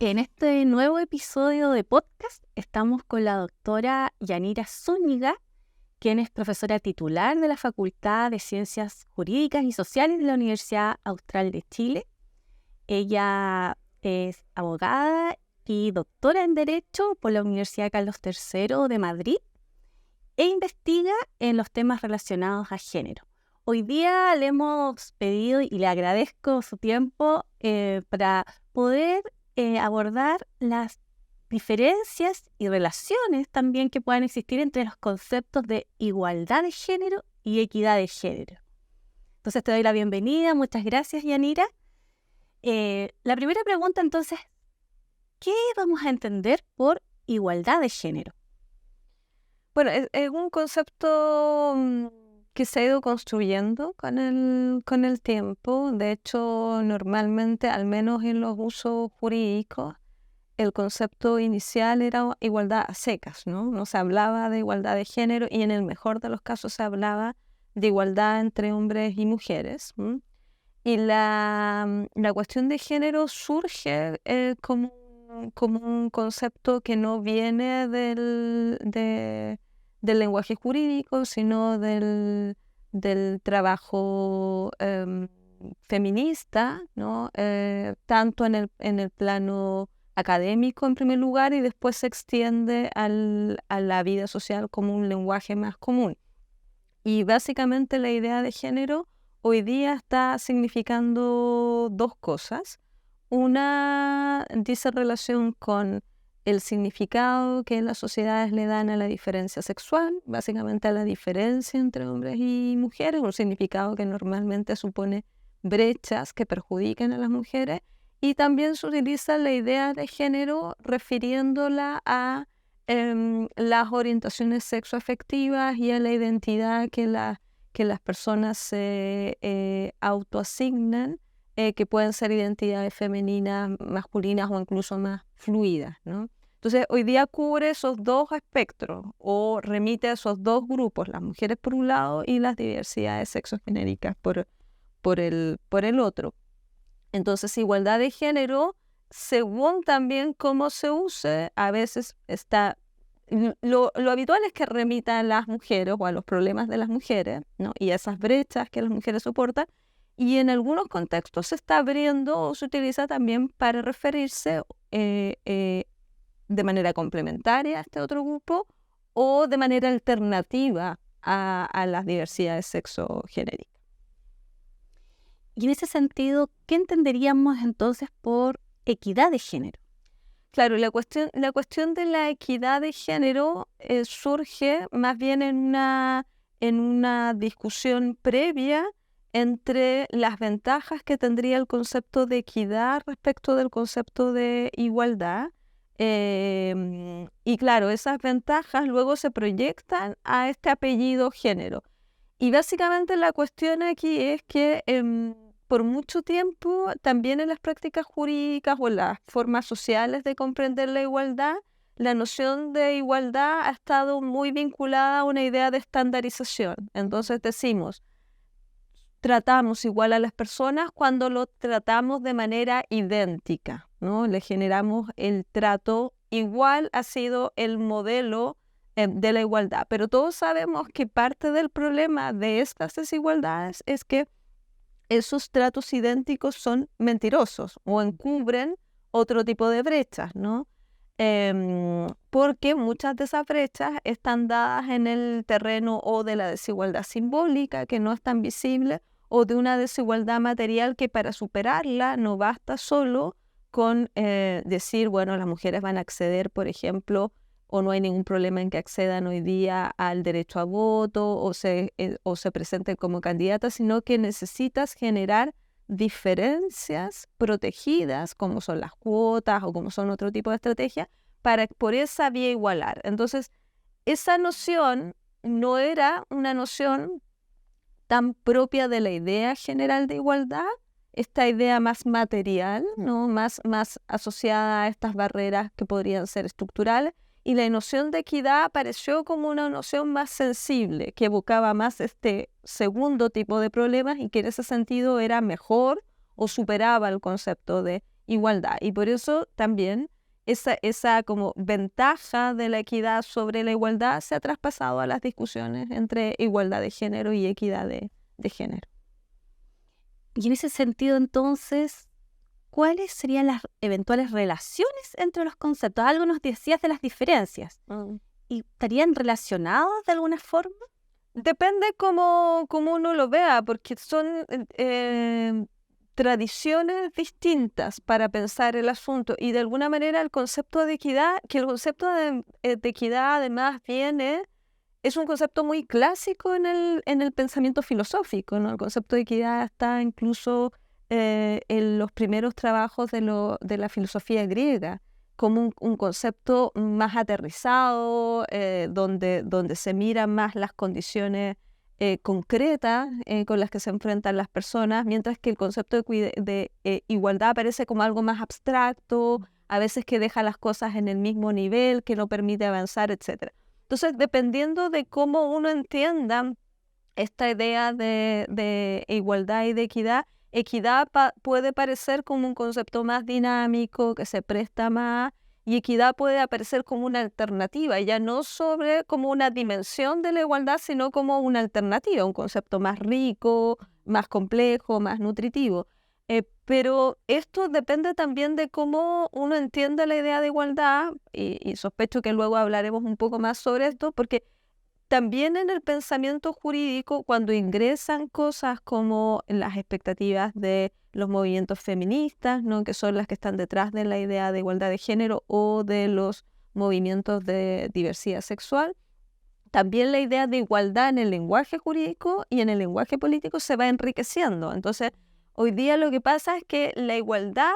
En este nuevo episodio de podcast estamos con la doctora Yanira Zúñiga, quien es profesora titular de la Facultad de Ciencias Jurídicas y Sociales de la Universidad Austral de Chile. Ella es abogada y doctora en Derecho por la Universidad Carlos III de Madrid e investiga en los temas relacionados a género. Hoy día le hemos pedido y le agradezco su tiempo para poder abordar las diferencias y relaciones también que puedan existir entre los conceptos de igualdad de género y equidad de género. Entonces te doy la bienvenida. Muchas gracias, Yanira. La primera pregunta entonces, ¿qué vamos a entender por igualdad de género? Bueno, es un concepto que se ha ido construyendo con el tiempo. De hecho, normalmente, al menos en los usos jurídicos, el concepto inicial era igualdad a secas, ¿no? No se hablaba de igualdad de género y en el mejor de los casos se hablaba de igualdad entre hombres y mujeres. Y la cuestión de género surge como un concepto que no viene del lenguaje jurídico, sino del trabajo feminista, ¿no? Tanto en el plano académico en primer lugar y después se extiende a la vida social como un lenguaje más común. Y básicamente la idea de género hoy día está significando dos cosas. Una dice relación con el significado que las sociedades le dan a la diferencia sexual, básicamente a la diferencia entre hombres y mujeres, un significado que normalmente supone brechas que perjudican a las mujeres, y también se utiliza la idea de género refiriéndola a las orientaciones sexoafectivas y a la identidad que las personas se autoasignan, que pueden ser identidades femeninas, masculinas o incluso más fluidas, ¿no? Entonces, hoy día cubre esos dos espectros o remite a esos dos grupos, las mujeres por un lado y las diversidades sexogenéricas por el otro. Entonces, igualdad de género, según también cómo se use, a veces está... Lo habitual es que remita a las mujeres o a los problemas de las mujeres, ¿no? Y a esas brechas que las mujeres soportan. Y en algunos contextos se está abriendo o se utiliza también para referirse de manera complementaria a este otro grupo o de manera alternativa a las diversidades sexogenéricas. Y en ese sentido, ¿qué entenderíamos entonces por equidad de género? Claro, la cuestión de la equidad de género surge más bien en una discusión previa entre las ventajas que tendría el concepto de equidad respecto del concepto de igualdad. Y claro, esas ventajas luego se proyectan a este apellido género. Y básicamente la cuestión aquí es que por mucho tiempo también en las prácticas jurídicas o en las formas sociales de comprender la igualdad, la noción de igualdad ha estado muy vinculada a una idea de estandarización. Entonces decimos, tratamos igual a las personas cuando lo tratamos de manera idéntica, ¿no? Le generamos el trato igual, ha sido el modelo de la igualdad. Pero todos sabemos que parte del problema de estas desigualdades es que esos tratos idénticos son mentirosos o encubren otro tipo de brechas, ¿no? Porque muchas de esas brechas están dadas en el terreno o de la desigualdad simbólica, que no es tan visible, o de una desigualdad material que para superarla no basta solo con decir, bueno, las mujeres van a acceder, por ejemplo, o no hay ningún problema en que accedan hoy día al derecho a voto o se presenten como candidatas, sino que necesitas generar diferencias protegidas, como son las cuotas o como son otro tipo de estrategias, para por esa vía igualar. Entonces, esa noción no era una noción tan propia de la idea general de igualdad, esta idea más material, ¿no? más asociada a estas barreras que podrían ser estructurales, y la noción de equidad apareció como una noción más sensible, que evocaba más este segundo tipo de problemas y que en ese sentido era mejor o superaba el concepto de igualdad. Y por eso también esa como ventaja de la equidad sobre la igualdad se ha traspasado a las discusiones entre igualdad de género y equidad de género. Y en ese sentido, entonces, ¿cuáles serían las eventuales relaciones entre los conceptos? Algo nos decías de las diferencias. ¿Y estarían relacionados de alguna forma? Depende cómo uno lo vea, porque son tradiciones distintas para pensar el asunto. Y de alguna manera el concepto de equidad, que el concepto de equidad además es un concepto muy clásico en el pensamiento filosófico, ¿no? El concepto de equidad está incluso en los primeros trabajos de la filosofía griega, como un concepto más aterrizado, donde se miran más las condiciones concretas con las que se enfrentan las personas, mientras que el concepto de igualdad aparece como algo más abstracto, a veces que deja las cosas en el mismo nivel, que no permite avanzar, etc. Entonces, dependiendo de cómo uno entienda esta idea de igualdad y de equidad, puede parecer como un concepto más dinámico, que se presta más, y equidad puede aparecer como una alternativa, ya no sobre como una dimensión de la igualdad, sino como una alternativa, un concepto más rico, más complejo, más nutritivo. Pero esto depende también de cómo uno entiende la idea de igualdad, y sospecho que luego hablaremos un poco más sobre esto, porque también en el pensamiento jurídico, cuando ingresan cosas como las expectativas de los movimientos feministas, ¿no? Que son las que están detrás de la idea de igualdad de género, o de los movimientos de diversidad sexual, también la idea de igualdad en el lenguaje jurídico y en el lenguaje político se va enriqueciendo. Entonces, hoy día lo que pasa es que la igualdad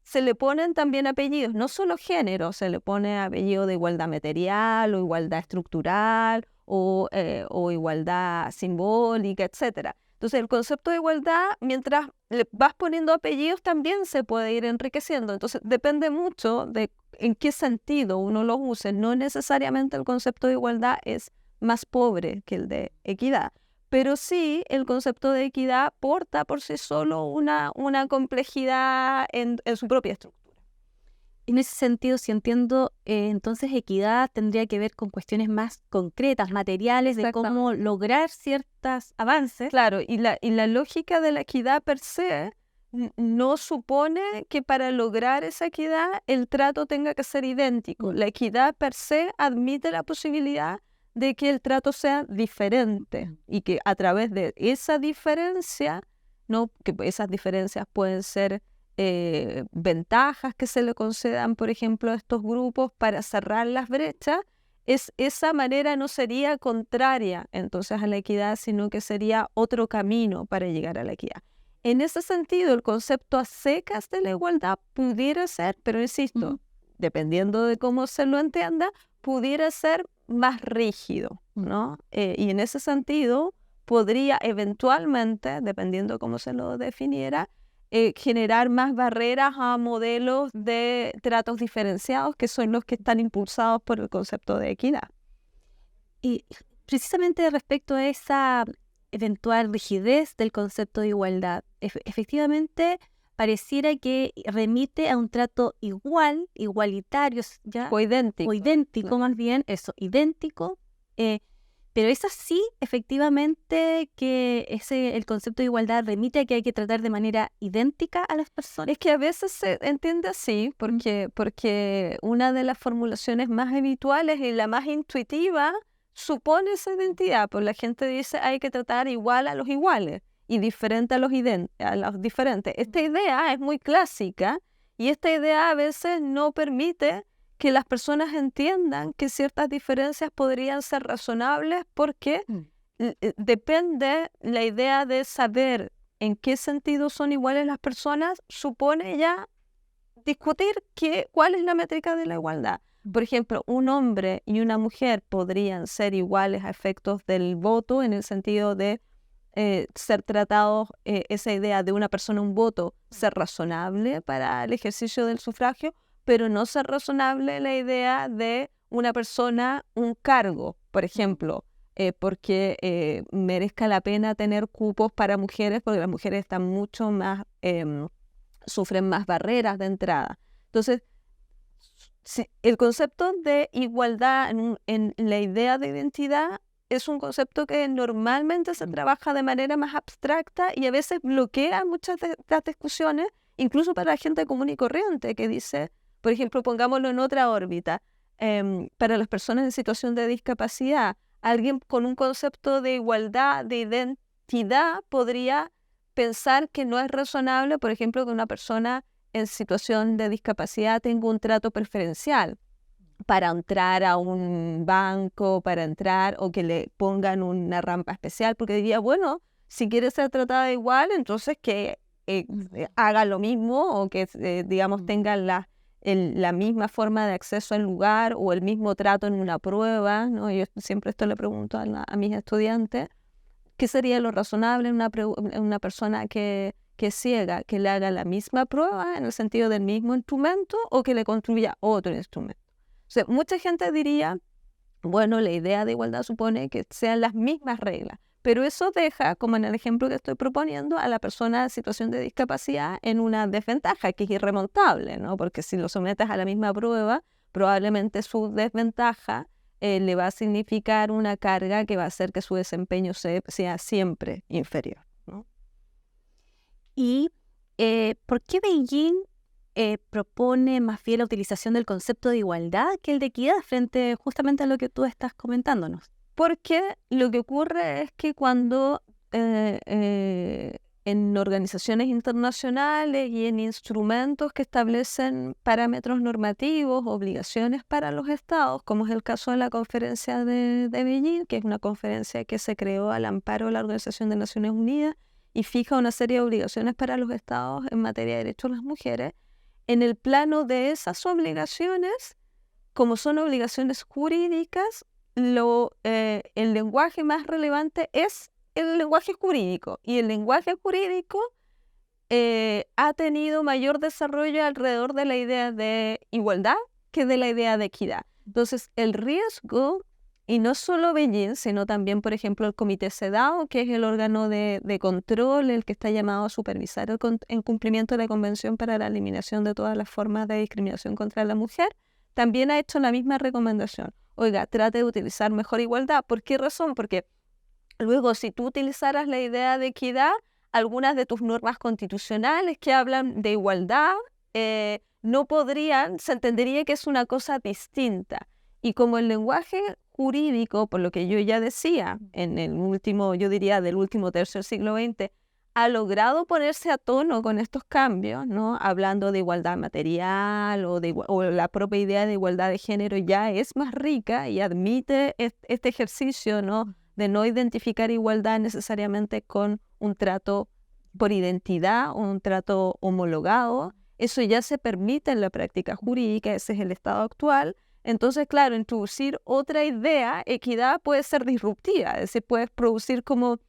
se le ponen también apellidos, no solo género, se le pone apellido de igualdad material o igualdad estructural o igualdad simbólica, etc. Entonces, el concepto de igualdad, mientras le vas poniendo apellidos, también se puede ir enriqueciendo. Entonces, depende mucho de en qué sentido uno los use. No necesariamente el concepto de igualdad es más pobre que el de equidad, pero sí el concepto de equidad porta por sí solo una complejidad en su propia estructura. En ese sentido, si entiendo, entonces equidad tendría que ver con cuestiones más concretas, materiales, de cómo lograr ciertos avances. Claro, y la lógica de la equidad per se no supone que para lograr esa equidad el trato tenga que ser idéntico. La equidad per se admite la posibilidad de que el trato sea diferente y que a través de esa diferencia, ¿no? Que esas diferencias pueden ser ventajas que se le concedan, por ejemplo, a estos grupos para cerrar las brechas, esa manera no sería contraria entonces a la equidad, sino que sería otro camino para llegar a la equidad. En ese sentido, el concepto a secas de la igualdad pudiera ser, pero insisto, dependiendo de cómo se lo entienda, pudiera ser más rígido, ¿no? Y en ese sentido, podría eventualmente, dependiendo de cómo se lo definiera, generar más barreras a modelos de tratos diferenciados, que son los que están impulsados por el concepto de equidad. Y precisamente respecto a esa eventual rigidez del concepto de igualdad, efectivamente pareciera que remite a un trato igual, igualitario, ¿ya? O idéntico. O idéntico, más bien, eso, idéntico. Pero es así, efectivamente, que el concepto de igualdad remite a que hay que tratar de manera idéntica a las personas. Es que a veces se entiende así, porque una de las formulaciones más habituales y la más intuitiva supone esa identidad. Pues la gente dice hay que tratar igual a los iguales y diferente a los diferentes. Esta idea es muy clásica y esta idea a veces no permite que las personas entiendan que ciertas diferencias podrían ser razonables, porque depende la idea de saber en qué sentido son iguales las personas, supone ya discutir cuál es la métrica de la igualdad. Por ejemplo, un hombre y una mujer podrían ser iguales a efectos del voto, en el sentido de ser tratados, esa idea de una persona, un voto, ser razonable para el ejercicio del sufragio, pero no ser razonable la idea de una persona, un cargo, por ejemplo, porque merezca la pena tener cupos para mujeres, porque las mujeres están mucho más sufren más barreras de entrada. Entonces, el concepto de igualdad en la idea de identidad es un concepto que normalmente se trabaja de manera más abstracta y a veces bloquea muchas de las discusiones, incluso para la gente común y corriente, que dice, por ejemplo, pongámoslo en otra órbita, para las personas en situación de discapacidad, alguien con un concepto de igualdad, de identidad, podría pensar que no es razonable, por ejemplo, que una persona en situación de discapacidad tenga un trato preferencial para entrar a un banco, para entrar, o que le pongan una rampa especial, porque diría, bueno, si quiere ser tratada igual, entonces que haga lo mismo, o que, digamos, tenga la misma forma de acceso al lugar, o el mismo trato en una prueba, ¿no? Yo siempre esto le pregunto a mis estudiantes, ¿qué sería lo razonable en una persona que es ciega, que le haga la misma prueba en el sentido del mismo instrumento, o que le construya otro instrumento? O sea, mucha gente diría, bueno, la idea de igualdad supone que sean las mismas reglas, pero eso deja, como en el ejemplo que estoy proponiendo, a la persona en situación de discapacidad en una desventaja que es irremontable, ¿no? Porque si lo sometes a la misma prueba, probablemente su desventaja le va a significar una carga que va a hacer que su desempeño sea siempre inferior, ¿no? ¿Y por qué Beijing propone más bien la utilización del concepto de igualdad que el de equidad frente justamente a lo que tú estás comentándonos? Porque lo que ocurre es que cuando en organizaciones internacionales y en instrumentos que establecen parámetros normativos, obligaciones para los estados, como es el caso de la conferencia de Beijing, que es una conferencia que se creó al amparo de la Organización de Naciones Unidas y fija una serie de obligaciones para los estados en materia de derechos de las mujeres, en el plano de esas obligaciones, como son obligaciones jurídicas, el lenguaje más relevante es el lenguaje jurídico. Y el lenguaje jurídico ha tenido mayor desarrollo alrededor de la idea de igualdad que de la idea de equidad. Entonces, el riesgo, y no solo Beijing, sino también, por ejemplo, el Comité CEDAW, que es el órgano de control, el que está llamado a supervisar el cumplimiento de la Convención para la Eliminación de todas las formas de discriminación contra la mujer, también ha hecho la misma recomendación. Oiga, trate de utilizar mejor igualdad. ¿Por qué razón? Porque luego, si tú utilizaras la idea de equidad, algunas de tus normas constitucionales que hablan de igualdad no podrían, se entendería que es una cosa distinta. Y como el lenguaje jurídico, por lo que yo ya decía, en el último, yo diría del último tercio del siglo XX, ha logrado ponerse a tono con estos cambios, ¿no? Hablando de igualdad material o la propia idea de igualdad de género ya es más rica y admite este ejercicio, ¿no? De no identificar igualdad necesariamente con un trato por identidad o un trato homologado. Eso ya se permite en la práctica jurídica, ese es el estado actual. Entonces, claro, introducir otra idea, equidad, puede ser disruptiva, es decir, puede producir como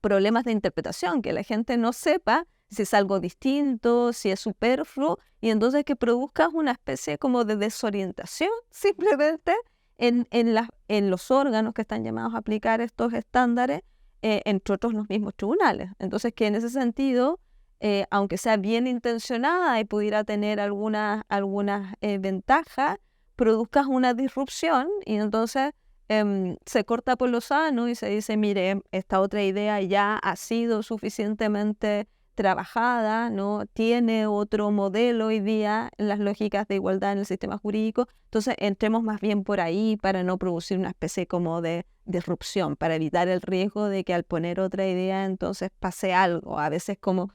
problemas de interpretación, que la gente no sepa si es algo distinto, si es superfluo, y entonces que produzcas una especie como de desorientación simplemente en los órganos que están llamados a aplicar estos estándares, entre otros los mismos tribunales. Entonces que en ese sentido, aunque sea bien intencionada y pudiera tener algunas ventajas, produzcas una disrupción y entonces se corta por lo sano y se dice, mire, esta otra idea ya ha sido suficientemente trabajada, ¿no? Tiene otro modelo hoy día en las lógicas de igualdad en el sistema jurídico, entonces entremos más bien por ahí para no producir una especie como de disrupción, para evitar el riesgo de que al poner otra idea entonces pase algo. A veces como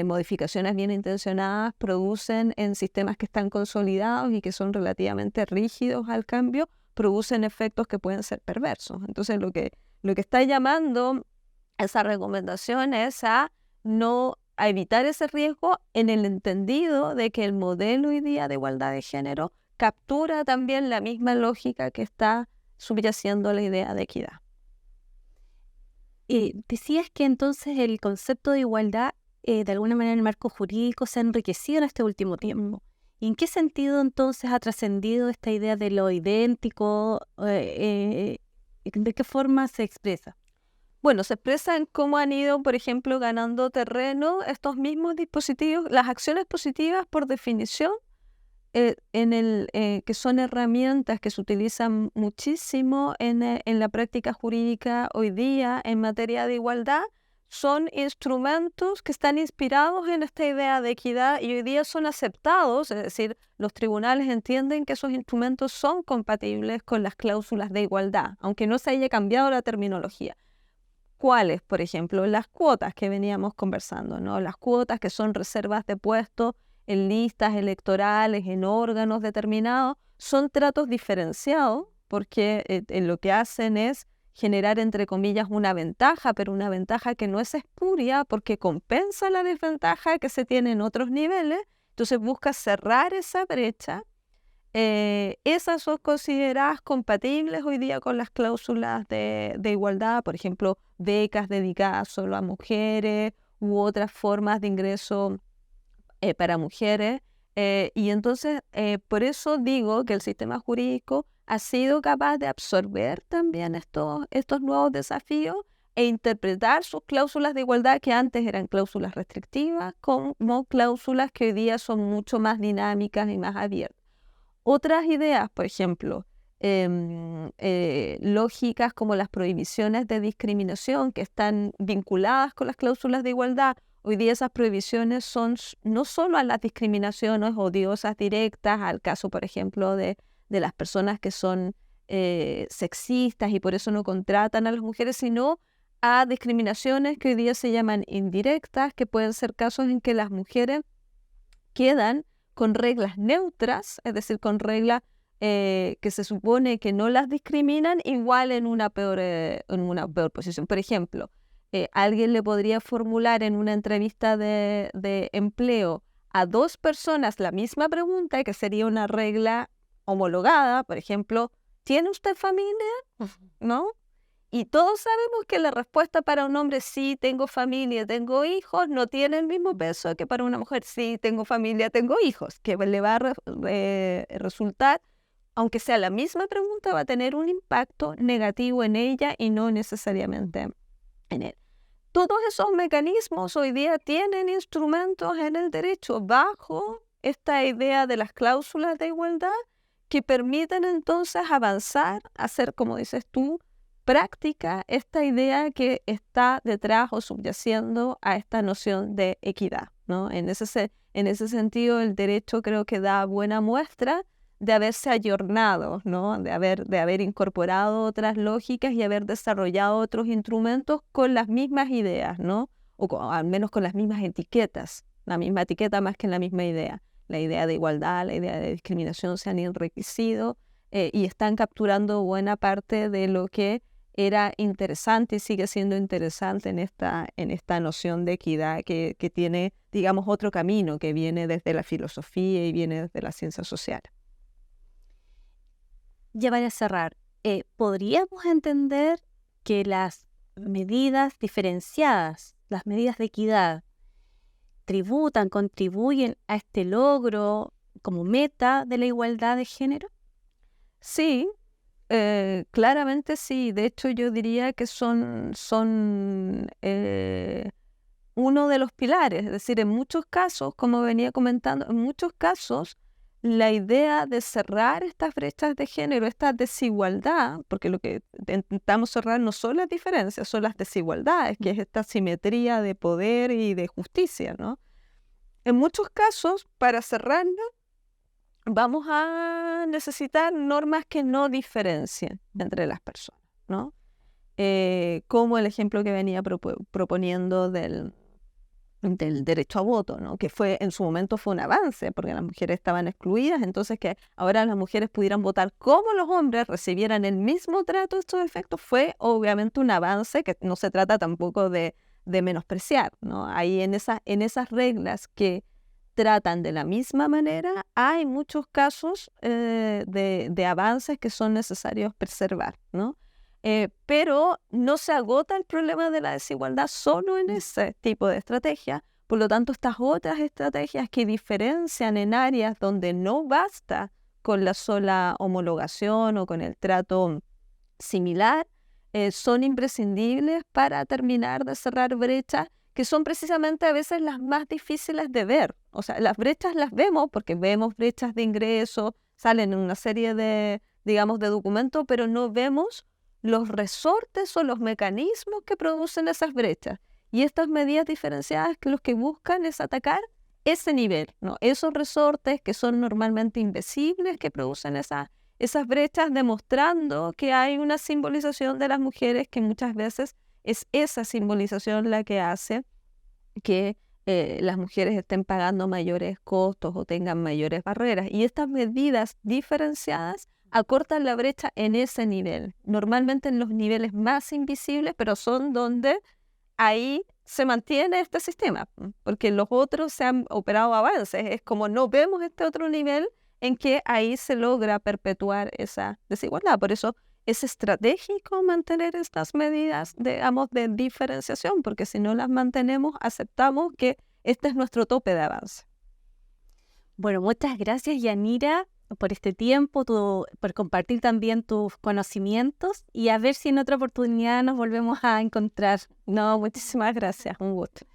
modificaciones bien intencionadas producen en sistemas que están consolidados y que son relativamente rígidos al cambio, producen efectos que pueden ser perversos. Entonces lo que está llamando esa recomendación es a evitar ese riesgo en el entendido de que el modelo hoy día de igualdad de género captura también la misma lógica que está subyaciendo la idea de equidad. Decías que entonces el concepto de igualdad de alguna manera en el marco jurídico se ha enriquecido en este último tiempo. ¿Y en qué sentido entonces ha trascendido esta idea de lo idéntico? ¿De qué forma se expresa? Bueno, se expresa en cómo han ido, por ejemplo, ganando terreno estos mismos dispositivos. Las acciones positivas, por definición, que son herramientas que se utilizan muchísimo en la práctica jurídica hoy día en materia de igualdad, son instrumentos que están inspirados en esta idea de equidad y hoy día son aceptados, es decir, los tribunales entienden que esos instrumentos son compatibles con las cláusulas de igualdad, aunque no se haya cambiado la terminología. ¿Cuáles? Por ejemplo, las cuotas que veníamos conversando, ¿no? Las cuotas que son reservas de puestos en listas electorales, en órganos determinados, son tratos diferenciados porque lo que hacen es generar, entre comillas, una ventaja, pero una ventaja que no es espuria porque compensa la desventaja que se tiene en otros niveles. Entonces busca cerrar esa brecha. Esas son consideradas compatibles hoy día con las cláusulas de igualdad, por ejemplo, becas dedicadas solo a mujeres u otras formas de ingreso para mujeres. Y entonces, por eso digo que el sistema jurídico ha sido capaz de absorber también estos nuevos desafíos e interpretar sus cláusulas de igualdad que antes eran cláusulas restrictivas como cláusulas que hoy día son mucho más dinámicas y más abiertas. Otras ideas, por ejemplo, lógicas como las prohibiciones de discriminación que están vinculadas con las cláusulas de igualdad. Hoy día esas prohibiciones son no solo a las discriminaciones odiosas directas, al caso, por ejemplo, de las personas que son sexistas y por eso no contratan a las mujeres, sino a discriminaciones que hoy día se llaman indirectas, que pueden ser casos en que las mujeres quedan con reglas neutras, es decir, con reglas que se supone que no las discriminan, igual en una peor posición. Por ejemplo, alguien le podría formular en una entrevista de empleo a dos personas la misma pregunta, que sería una regla homologada, por ejemplo, ¿tiene usted familia? ¿No? Y todos sabemos que la respuesta para un hombre, sí, tengo familia, tengo hijos, no tiene el mismo peso que para una mujer, sí, tengo familia, tengo hijos, que le va a resultar, aunque sea la misma pregunta, va a tener un impacto negativo en ella y no necesariamente en él. Todos esos mecanismos hoy día tienen instrumentos en el derecho bajo esta idea de las cláusulas de igualdad que permiten entonces avanzar, hacer, como dices tú, práctica esta idea que está detrás o subyaciendo a esta noción de equidad, ¿no? En ese sentido, el derecho creo que da buena muestra de haberse ayornado, ¿no? De haber incorporado otras lógicas y haber desarrollado otros instrumentos con las mismas ideas, ¿no? Al menos con las mismas etiquetas, la misma etiqueta más que la misma idea. La idea de igualdad, la idea de discriminación se han enriquecido y están capturando buena parte de lo que era interesante y sigue siendo interesante en esta noción de equidad que tiene, digamos, otro camino que viene desde la filosofía y viene desde la ciencia social. Ya para cerrar, ¿podríamos entender que las medidas diferenciadas, las medidas de equidad, contribuyen a este logro como meta de la igualdad de género? Sí, claramente sí. De hecho, yo diría que son uno de los pilares. Es decir, en muchos casos, como venía comentando, en muchos casos, la idea de cerrar estas brechas de género, esta desigualdad, porque lo que intentamos cerrar no son las diferencias, son las desigualdades, que es esta simetría de poder y de justicia, ¿no? En muchos casos, para cerrarla, vamos a necesitar normas que no diferencien entre las personas, ¿no? Como el ejemplo que venía proponiendo del derecho a voto, ¿no? Que en su momento fue un avance, porque las mujeres estaban excluidas, entonces que ahora las mujeres pudieran votar como los hombres, recibieran el mismo trato de estos efectos, fue obviamente un avance que no se trata tampoco de menospreciar, ¿no? Ahí en esas reglas que tratan de la misma manera, hay muchos casos de avances que son necesarios preservar, ¿no? Pero no se agota el problema de la desigualdad solo en ese tipo de estrategia. Por lo tanto, estas otras estrategias que diferencian en áreas donde no basta con la sola homologación o con el trato similar, son imprescindibles para terminar de cerrar brechas que son precisamente a veces las más difíciles de ver. O sea, las brechas las vemos porque vemos brechas de ingreso, salen en una serie de, digamos, de documentos, pero no vemos los resortes o los mecanismos que producen esas brechas. Y estas medidas diferenciadas que los que buscan es atacar ese nivel, ¿no? Esos resortes que son normalmente invisibles, que producen esas brechas, demostrando que hay una simbolización de las mujeres que muchas veces es esa simbolización la que hace que las mujeres estén pagando mayores costos o tengan mayores barreras. Y estas medidas diferenciadas acortan la brecha en ese nivel, normalmente en los niveles más invisibles, pero son donde ahí se mantiene este sistema, porque en los otros se han operado avances. Es como no vemos este otro nivel en que ahí se logra perpetuar esa desigualdad. Por eso es estratégico mantener estas medidas, digamos, de diferenciación, porque si no las mantenemos, aceptamos que este es nuestro tope de avance. Bueno, muchas gracias, Yanira, por este tiempo, por compartir también tus conocimientos y a ver si en otra oportunidad nos volvemos a encontrar. No, muchísimas gracias, un gusto.